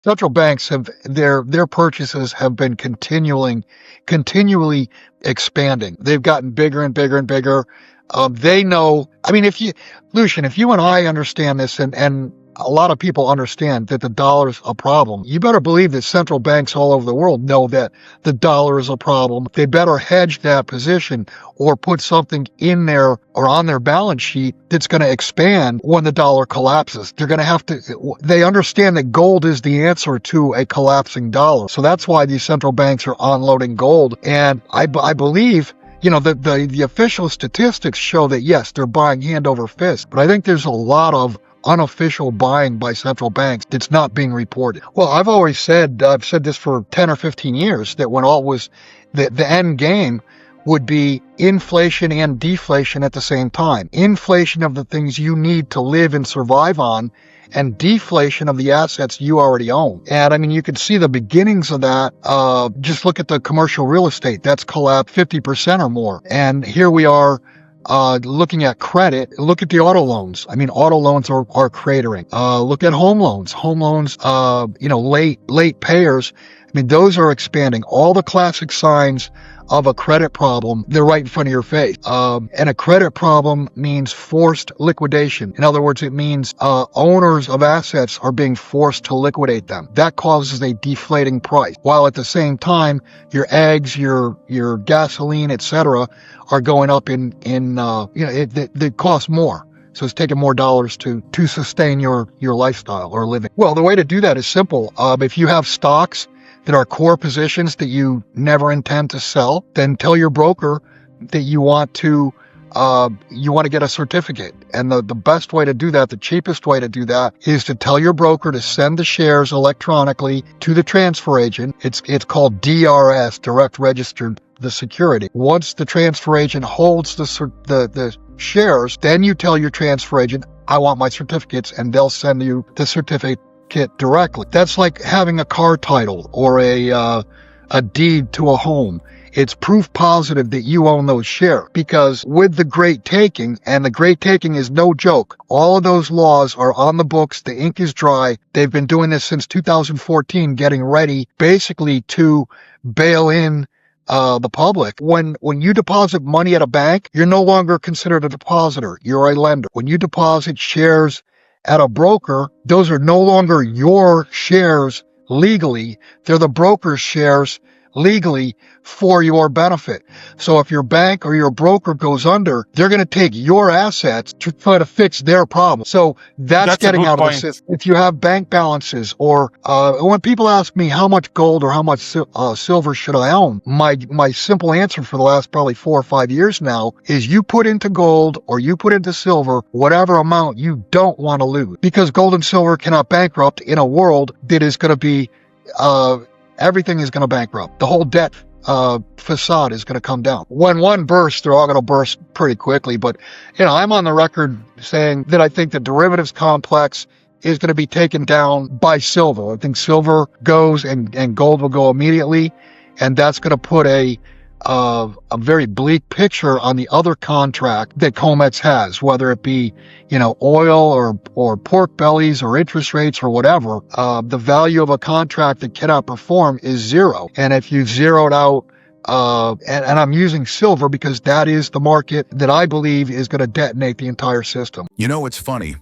Central banks have their purchases have been continually expanding. They've gotten bigger and bigger and bigger. They know. I mean, Lucian, if you and I understand this, and a lot of people understand that the dollar's a problem, you better believe that central banks all over the world know that the dollar is a problem. They better hedge that position or put something in there or on their balance sheet that's going to expand when the dollar collapses. They're going to have to, they understand that gold is the answer to a collapsing dollar. So that's why these central banks are unloading gold. And I believe, the official statistics show that, yes, they're buying hand over fist. But I think there's a lot of unofficial buying by central banks that's not being reported. Well, I've said this for 10 or 15 years, that when all was, the end game would be inflation and deflation at the same time. Inflation of the things you need to live and survive on, and deflation of the assets you already own. And I mean, you can see the beginnings of that. Just look at the commercial real estate. That's collapsed 50% or more. And here we are, looking at credit. Look at the auto loans. I mean, auto loans are cratering. Look at home loans. Home loans, late payers. I mean, those are expanding. All the classic signs of a credit problem, they're right in front of your face. And a credit problem means forced liquidation. In other words, it means owners of assets are being forced to liquidate them. That causes a deflating price, while at the same time, your eggs, your gasoline, etc., are going up they cost more. So it's taking more dollars to sustain your lifestyle or living. Well, the way to do that is simple. If you have stocks that are core positions that you never intend to sell, then tell your broker that you want to get a certificate. And the best way to do that, the cheapest way to do that, is to tell your broker to send the shares electronically to the transfer agent. It's called DRS, direct registered the security. Once the transfer agent holds the shares, then you tell your transfer agent, I want my certificates, and they'll send you the certificate directly. That's like having a car title or a deed to a home. It's proof positive that you own those shares, because with the Great Taking, and the Great Taking is no joke, all of those laws are on the books. The ink is dry. They've been doing this since 2014, getting ready basically to bail in the public. When you deposit money at a bank, you're no longer considered a depositor. You're a lender. When you deposit shares at a broker, those are no longer your shares legally. They're the broker's shares legally for your benefit. So if your bank or your broker goes under, they're going to take your assets to try to fix their problem. So that's getting out of the system. If you have bank balances, or when people ask me how much gold or how much silver should I own, my simple answer for the last probably 4 or 5 years now is you put into gold or you put into silver whatever amount you don't want to lose, because gold and silver cannot bankrupt in a world that is going to be everything is going to bankrupt. The whole debt facade is going to come down. When one bursts, they're all going to burst pretty quickly. But, I'm on the record saying that I think the derivatives complex is going to be taken down by silver. I think silver goes and gold will go immediately. And that's going to put a very bleak picture on the other contract that COMEX has, whether it be, oil or pork bellies or interest rates or whatever. The value of a contract that cannot perform is zero. And if you've zeroed out, and I'm using silver because that is the market that I believe is going to detonate the entire system. It's funny.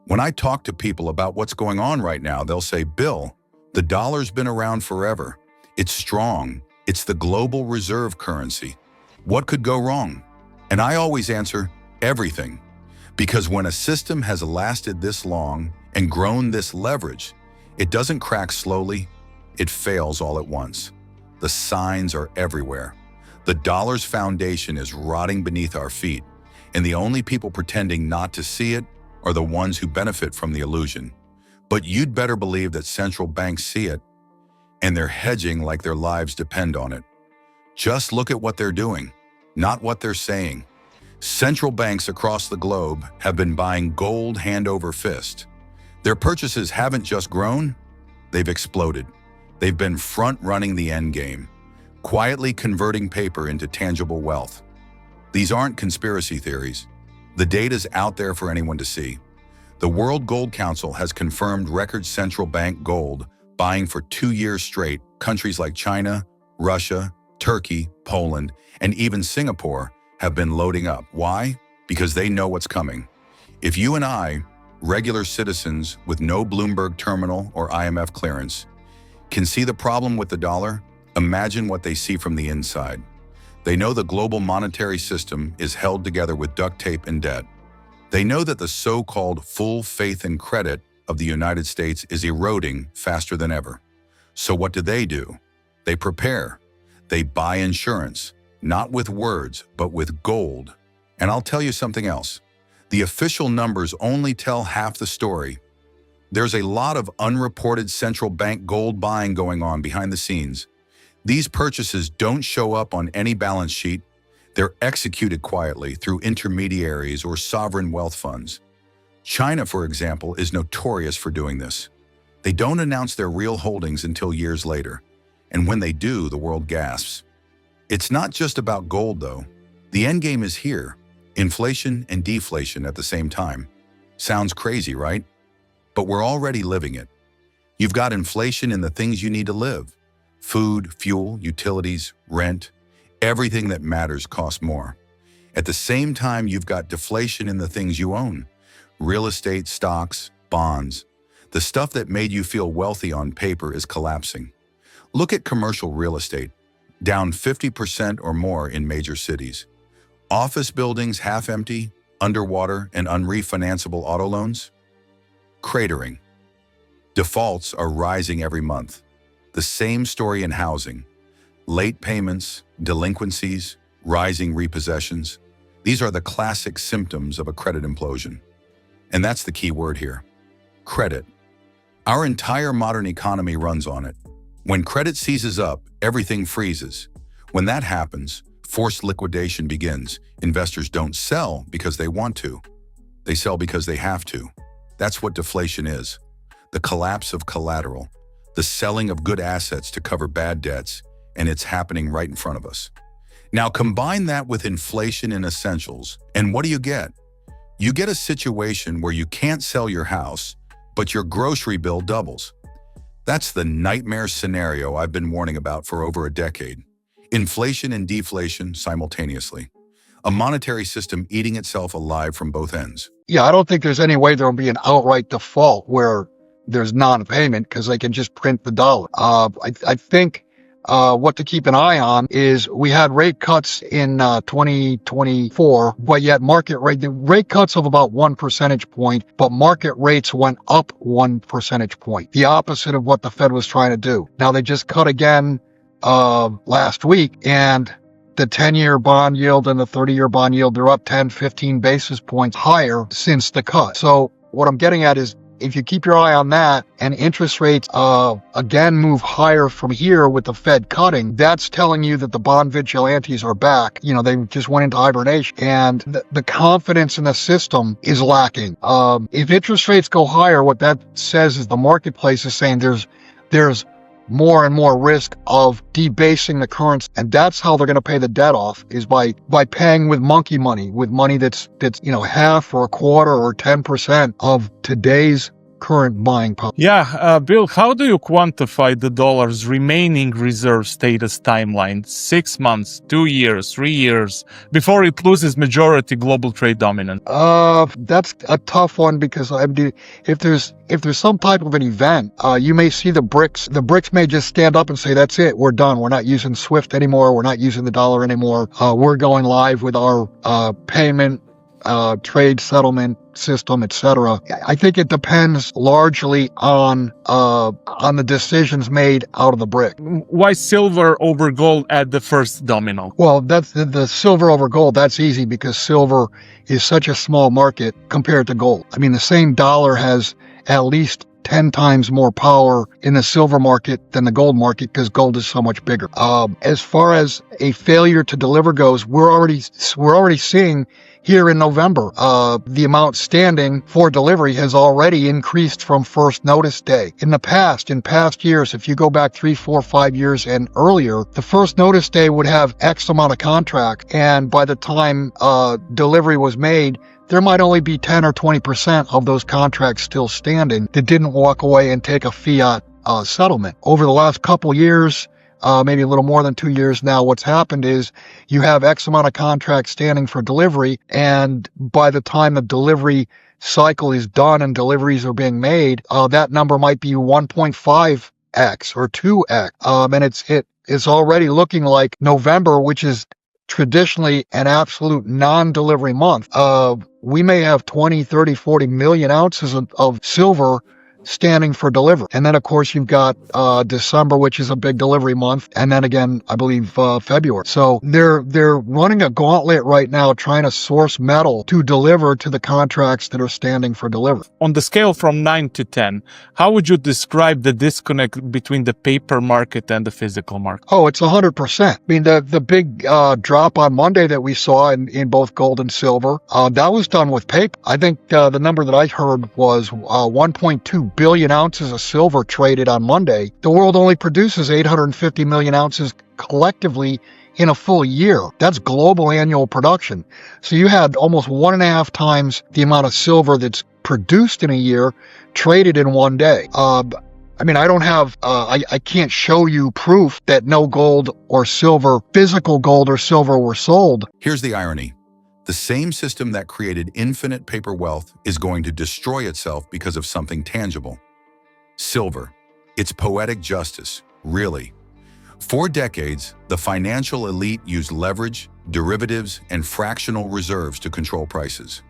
When I talk to people about what's going on right now, they'll say, Bill, the dollar's been around forever. It's strong. It's the global reserve currency. What could go wrong? And I always answer, everything. Because when a system has lasted this long and grown this leverage, it doesn't crack slowly, it fails all at once. The signs are everywhere. The dollar's foundation is rotting beneath our feet, and the only people pretending not to see it are the ones who benefit from the illusion. But you'd better believe that central banks see it, and they're hedging like their lives depend on it. Just look at what they're doing, not what they're saying. Central banks across the globe have been buying gold hand over fist. Their purchases haven't just grown, they've exploded. They've been front-running the end game, quietly converting paper into tangible wealth. These aren't conspiracy theories. The data's out there for anyone to see. The World Gold Council has confirmed record central bank gold buying for 2 years straight. Countries like China, Russia, Turkey, Poland, and even Singapore have been loading up. Why? Because they know what's coming. If you and I, regular citizens with no Bloomberg terminal or IMF clearance, can see the problem with the dollar, imagine what they see from the inside. They know the global monetary system is held together with duct tape and debt. They know that the so-called full faith and credit of the United States is eroding faster than ever. So what do? They prepare. They buy insurance, not with words, but with gold. And I'll tell you something else. The official numbers only tell half the story. There's a lot of unreported central bank gold buying going on behind the scenes. These purchases don't show up on any balance sheet. They're executed quietly through intermediaries or sovereign wealth funds. China, for example, is notorious for doing this. They don't announce their real holdings until years later. And when they do, the world gasps. It's not just about gold, though. The end game is here. Inflation and deflation at the same time. Sounds crazy, right? But we're already living it. You've got inflation in the things you need to live. Food, fuel, utilities, rent. Everything that matters costs more. At the same time, you've got deflation in the things you own. Real estate, stocks, bonds. The stuff that made you feel wealthy on paper is collapsing. Look at commercial real estate, down 50% or more in major cities. Office buildings half empty, underwater, and unrefinanceable auto loans? Cratering. Defaults are rising every month. The same story in housing. Late payments, delinquencies, rising repossessions. These are the classic symptoms of a credit implosion. And that's the key word here. Credit. Our entire modern economy runs on it. When credit seizes up, everything freezes. When that happens, forced liquidation begins. Investors don't sell because they want to. They sell because they have to. That's what deflation is. The collapse of collateral, the selling of good assets to cover bad debts, and it's happening right in front of us. Now combine that with inflation in essentials, and what do you get? You get a situation where you can't sell your house, but your grocery bill doubles. That's the nightmare scenario I've been warning about for over a decade. Inflation and deflation simultaneously. A monetary system eating itself alive from both ends. Yeah, I don't think there's any way there'll be an outright default where there's non-payment because they can just print the dollar. I think what to keep an eye on is we had rate cuts in 2024, but yet the rate cuts of about 1 percentage point, but market rates went up 1 percentage point. The opposite of what the Fed was trying to do. Now they just cut again last week, and the 10-year bond yield and the 30-year bond yield, they're up 10, 15 basis points higher since the cut. So what I'm getting at is if you keep your eye on that and interest rates again move higher from here with the Fed cutting, that's telling you that the bond vigilantes are back. You know, they just went into hibernation, and the confidence in the system is lacking. If interest rates go higher, what that says is the marketplace is saying there's more and more risk of debasing the currency, and that's how they're going to pay the debt off, is by paying with monkey money, with money that's half or a quarter or 10% of today's current buying power. Yeah, Bill, how do you quantify the dollar's remaining reserve status timeline? 6 months, 2 years, 3 years, before it loses majority global trade dominance? That's a tough one, because if there's some type of an event, you may see the BRICS. The BRICS may just stand up and say, that's it, we're done. We're not using SWIFT anymore. We're not using the dollar anymore. We're going live with our payment, trade settlement system, etc. I think it depends largely on the decisions made out of the BRIC. Why silver over gold at the first domino? Well, that's the silver over gold. That's easy because silver is such a small market compared to gold. I mean, the same dollar has at least 10 times more power in the silver market than the gold market because gold is so much bigger. As far as a failure to deliver goes, we're already seeing here in November, the amount standing for delivery has already increased from first notice day. In past years, if you go back 3, 4, 5 years and earlier, the first notice day would have X amount of contract, and by the time delivery was made, there might only be 10 or 20% of those contracts still standing that didn't walk away and take a fiat settlement. Over the last couple years, maybe a little more than 2 years now, what's happened is you have X amount of contracts standing for delivery, and by the time the delivery cycle is done and deliveries are being made, that number might be 1.5x or 2x, and it's already looking like November, which is traditionally an absolute non-delivery month. We may have 20, 30, 40 million ounces of silver standing for delivery. And then, of course, you've got December, which is a big delivery month. And then again, I believe February. So they're running a gauntlet right now trying to source metal to deliver to the contracts that are standing for delivery. On the scale from 9 to 10, how would you describe the disconnect between the paper market and the physical market? Oh, it's 100%. I mean, the big drop on Monday that we saw in both gold and silver, that was done with paper. I think the number that I heard was 1.2 billion ounces of silver traded on Monday. The world only produces 850 million ounces collectively in a full year. That's global annual production. So you had almost 1.5 times the amount of silver that's produced in a year traded in one day. I mean, I don't have, I can't show you proof that no gold or silver, physical gold or silver were sold. Here's the irony. The same system that created infinite paper wealth is going to destroy itself because of something tangible. Silver. It's poetic justice, really. For decades, the financial elite used leverage, derivatives, and fractional reserves to control prices.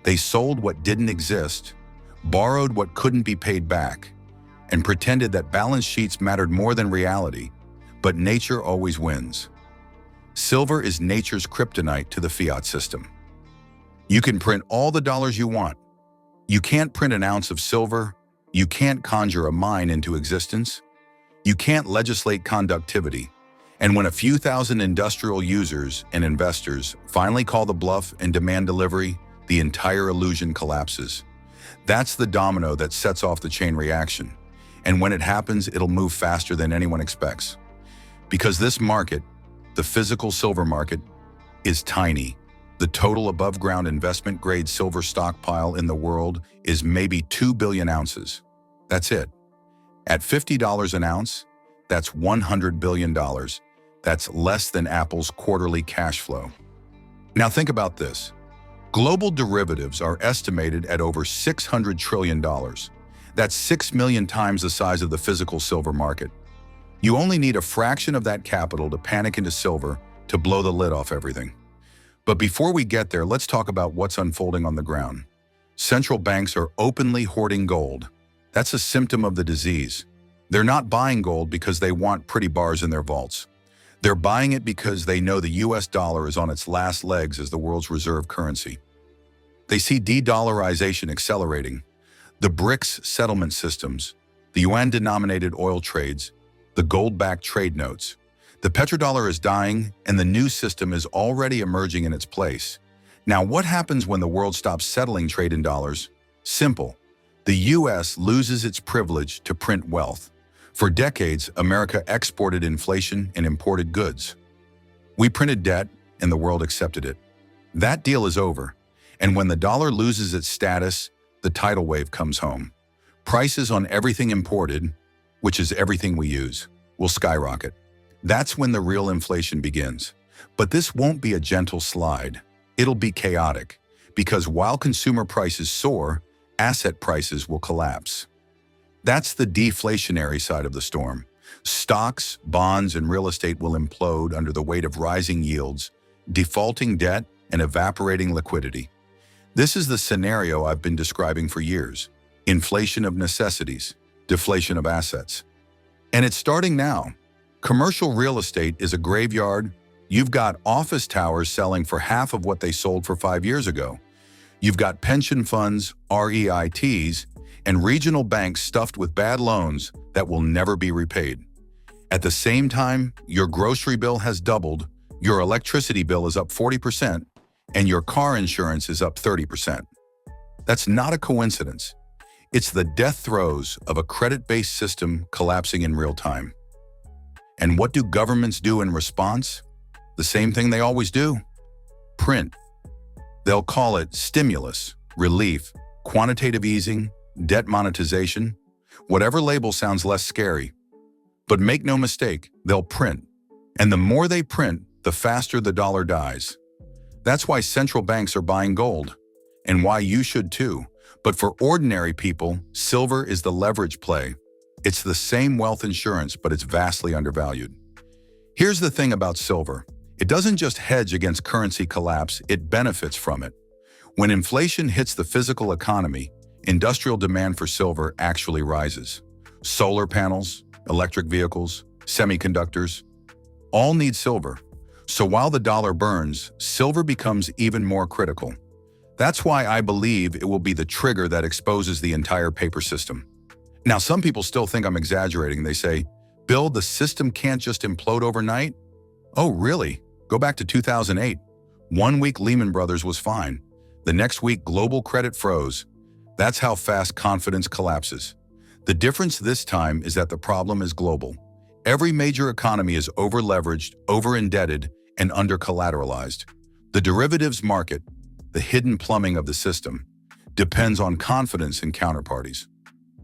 They sold what didn't exist, borrowed what couldn't be paid back, and pretended that balance sheets mattered more than reality. But nature always wins. Silver is nature's kryptonite to the fiat system. You can print all the dollars you want. You can't print an ounce of silver. You can't conjure a mine into existence. You can't legislate conductivity. And when a few thousand industrial users and investors finally call the bluff and demand delivery, the entire illusion collapses. That's the domino that sets off the chain reaction. And when it happens, it'll move faster than anyone expects. Because this market, the physical silver market, is tiny. The total above-ground investment-grade silver stockpile in the world is maybe 2 billion ounces. That's it. At $50 an ounce, that's $100 billion. That's less than Apple's quarterly cash flow. Now think about this. Global derivatives are estimated at over $600 trillion. That's 6 million times the size of the physical silver market. You only need a fraction of that capital to panic into silver to blow the lid off everything. But before we get there, let's talk about what's unfolding on the ground. Central banks are openly hoarding gold. That's a symptom of the disease. They're not buying gold because they want pretty bars in their vaults. They're buying it because they know the US dollar is on its last legs as the world's reserve currency. They see de-dollarization accelerating. The BRICS settlement systems, the yuan-denominated oil trades, the gold-backed trade notes. The petrodollar is dying, and the new system is already emerging in its place. Now, what happens when the world stops settling trade in dollars? Simple. The U.S. loses its privilege to print wealth. For decades, America exported inflation and imported goods. We printed debt, and the world accepted it. That deal is over, and when the dollar loses its status, the tidal wave comes home. Prices on everything imported, which is everything we use, will skyrocket. That's when the real inflation begins. But this won't be a gentle slide. It'll be chaotic, because while consumer prices soar, asset prices will collapse. That's the deflationary side of the storm. Stocks, bonds, and real estate will implode under the weight of rising yields, defaulting debt, and evaporating liquidity. This is the scenario I've been describing for years. Inflation of necessities, deflation of assets. And it's starting now. Commercial real estate is a graveyard. You've got office towers selling for half of what they sold for 5 years ago. You've got pension funds, REITs, and regional banks stuffed with bad loans that will never be repaid. At the same time, your grocery bill has doubled, your electricity bill is up 40%, and your car insurance is up 30%. That's not a coincidence. It's the death throes of a credit-based system collapsing in real time. And what do governments do in response? The same thing they always do. Print. They'll call it stimulus, relief, quantitative easing, debt monetization. Whatever label sounds less scary. But make no mistake, they'll print. And the more they print, the faster the dollar dies. That's why central banks are buying gold, and why you should too. But for ordinary people, silver is the leverage play. It's the same wealth insurance, but it's vastly undervalued. Here's the thing about silver. It doesn't just hedge against currency collapse, it benefits from it. When inflation hits the physical economy, industrial demand for silver actually rises. Solar panels, electric vehicles, semiconductors, all need silver. So while the dollar burns, silver becomes even more critical. That's why I believe it will be the trigger that exposes the entire paper system. Now, some people still think I'm exaggerating. They say, Bill, the system can't just implode overnight? Oh, really? Go back to 2008. 1 week Lehman Brothers was fine. The next week, global credit froze. That's how fast confidence collapses. The difference this time is that the problem is global. Every major economy is over-leveraged, over-indebted, and under-collateralized. The derivatives market, the hidden plumbing of the system, depends on confidence in counterparties.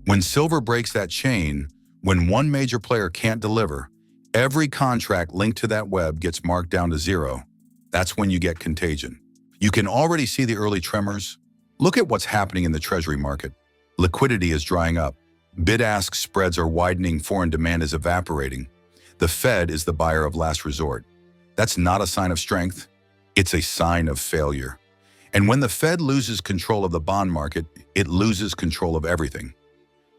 When silver breaks that chain, when one major player can't deliver, every contract linked to that web gets marked down to zero. That's when you get contagion. You can already see the early tremors. Look at what's happening in the treasury market. Liquidity is drying up. Bid-ask spreads are widening, foreign demand is evaporating. The Fed is the buyer of last resort. That's not a sign of strength, it's a sign of failure. And when the Fed loses control of the bond market, it loses control of everything.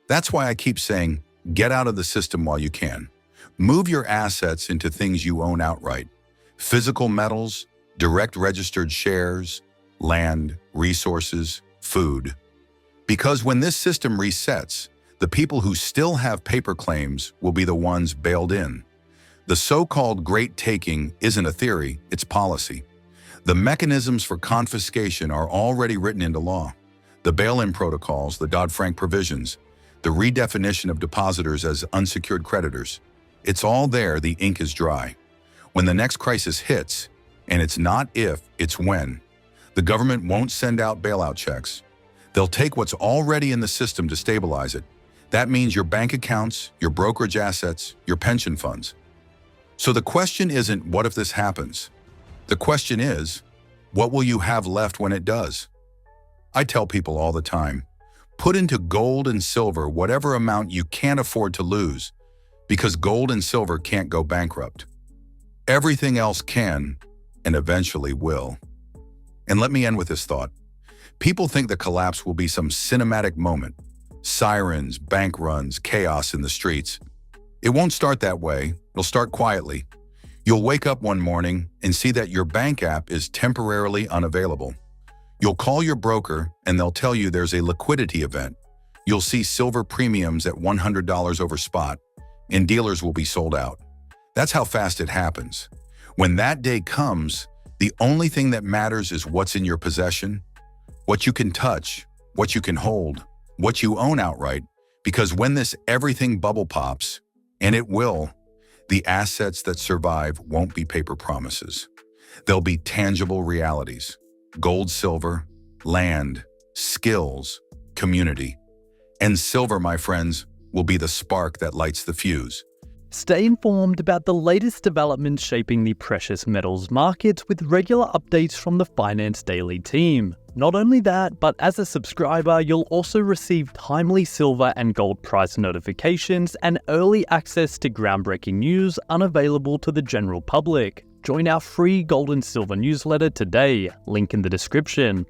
That's why I keep saying, get out of the system while you can. Move your assets into things you own outright. Physical metals, direct registered shares, land, resources, food. Because when this system resets, the people who still have paper claims will be the ones bailed in. The so-called great taking isn't a theory, it's policy. The mechanisms for confiscation are already written into law. The bail-in protocols, the Dodd-Frank provisions, the redefinition of depositors as unsecured creditors. It's all there, the ink is dry. When the next crisis hits, and it's not if, it's when, the government won't send out bailout checks. They'll take what's already in the system to stabilize it. That means your bank accounts, your brokerage assets, your pension funds. So the question isn't, what if this happens? The question is, what will you have left when it does? I tell people all the time, put into gold and silver whatever amount you can't afford to lose, because gold and silver can't go bankrupt. Everything else can, and eventually will. And let me end with this thought. People think the collapse will be some cinematic moment. Sirens, bank runs, chaos in the streets. It won't start that way. It'll start quietly. You'll wake up one morning and see that your bank app is temporarily unavailable. You'll call your broker and they'll tell you there's a liquidity event. You'll see silver premiums at $100 over spot, and dealers will be sold out. That's how fast it happens. When that day comes, the only thing that matters is what's in your possession, what you can touch, what you can hold, what you own outright, because when this everything bubble pops, and it will, the assets that survive won't be paper promises. They'll be tangible realities. Gold, silver, land, skills, community. And silver, my friends, will be the spark that lights the fuse. Stay informed about the latest developments shaping the precious metals markets with regular updates from the Finance Daily team. Not only that, but as a subscriber, you'll also receive timely silver and gold price notifications and early access to groundbreaking news unavailable to the general public. Join our free gold and silver newsletter today, link in the description.